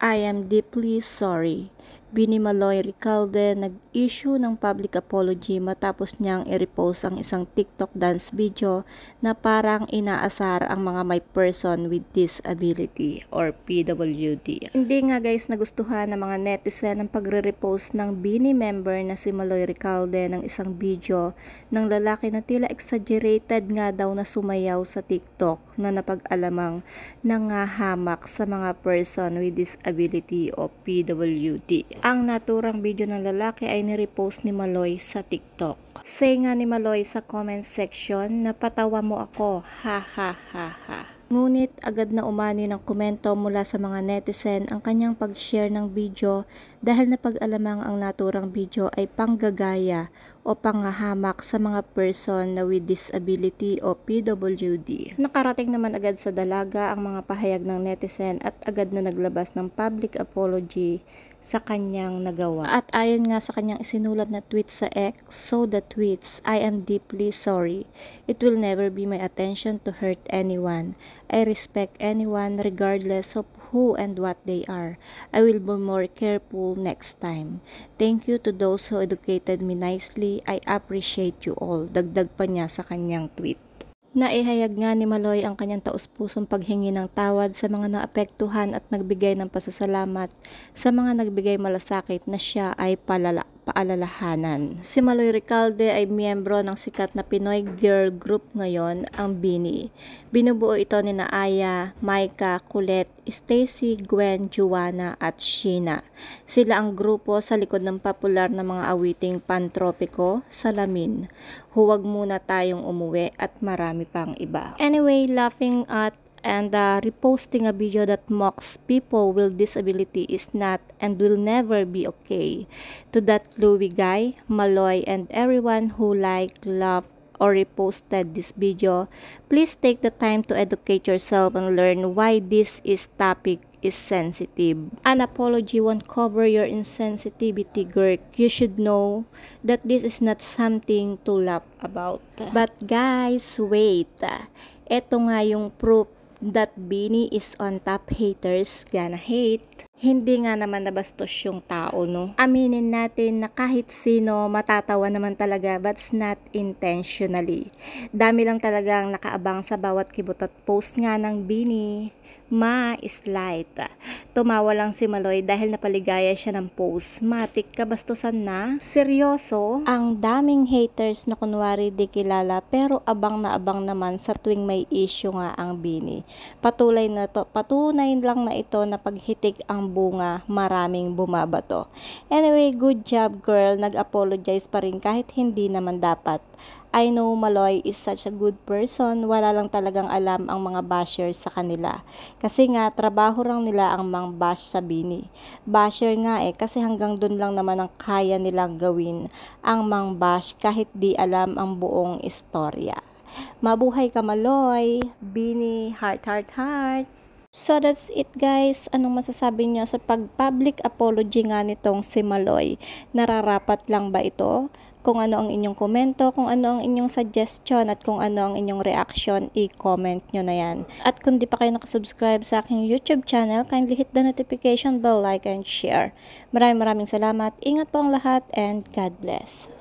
I am deeply sorry. Bini Maloy Recalde nag-issue ng public apology matapos niyang i-repost ang isang TikTok dance video na parang inaasar ang mga may person with disability or PWD. Hindi nga guys nagustuhan ng mga netizen ang pagre-repost ng Bini member na si Maloy Recalde ng isang video ng lalaki na tila exaggerated nga daw na sumayaw sa TikTok na napag-alamang nangahamak sa mga person with disability o PWD. Ang naturang video ng lalaki ay nirepost ni Maloy sa TikTok. Say nga ni Maloy sa comment section, napatawa mo ako, ha ha ha ha. Ngunit agad na umani ng komento mula sa mga netizen ang kanyang pag-share ng video dahil napag-alamang ang naturang video ay panggagaya o panghahamak sa mga person na with disability o PWD. Nakarating naman agad sa dalaga ang mga pahayag ng netizen at agad na naglabas ng public apology sa kanyang nagawa. At ayon nga sa kanyang isinulat na tweet sa X, so the tweets, I am deeply sorry. It will never be my intention to hurt anyone. I respect anyone regardless of who and what they are. I will be more careful next time. Thank you to those who educated me nicely. I appreciate you all. Dagdag pa niya sa kanyang tweet. Naihayag nga ni Maloy ang kanyang taus-pusong paghingi ng tawad sa mga naapektuhan at nagbigay ng pasasalamat sa mga nagbigay malasakit na siya ay paalalahanan. Si Maloy Recalde ay miyembro ng sikat na Pinoy girl group ngayon, ang Bini. Binubuo ito ni Aya, Maika, Colette, Stacy, Gwen, Juana at Sheena. Sila ang grupo sa likod ng popular na mga awiting Pantropiko, Salamin, Huwag Muna Tayong Umuwi at marami pang iba. Anyway, laughing at and reposting a video that mocks people with disability is not and will never be okay. To that Louie guy, Maloy, and everyone who love, or reposted this video, please take the time to educate yourself and learn why this topic is sensitive. An apology won't cover your insensitivity, girl. You should know that this is not something to laugh about. But guys, wait. Ito nga yung proof that Bini is on top. Haters gonna hate. Hindi nga naman nabastos yung tao, no? Aminin natin na kahit sino matatawa naman talaga, but's not intentionally. Dami lang talagang nakaabang sa bawat kibot at post nga ng Bini. Ma-slight. Tumawa lang si Maloy dahil napaligaya siya ng post. Matik kabastusan na? Seryoso? Ang daming haters na kunwari di kilala pero abang na abang naman sa tuwing may issue nga ang Bini. Patunay lang na ito na paghitik ang bunga, maraming bumabato. Anyway, good job girl. Nag-apologize pa rin kahit hindi naman dapat. I know Maloy is such a good person, wala lang talagang alam ang mga bashers sa kanila. Kasi nga, trabaho lang nila ang mga bash sa Bini. Basher nga kasi hanggang dun lang naman ang kaya nilang gawin ang mga bash kahit di alam ang buong istorya. Mabuhay ka Maloy, Bini, heart, heart, heart. So that's it guys. Anong masasabi niyo sa pag-public apology nga nitong si Maloy? Nararapat lang ba ito? Kung ano ang inyong komento, kung ano ang inyong suggestion, at kung ano ang inyong reaction, i-comment nyo na yan. At kung di pa kayo nakasubscribe sa aking YouTube channel, kindly hit the notification bell, like, and share. Maraming salamat. Ingat po ang lahat and God bless.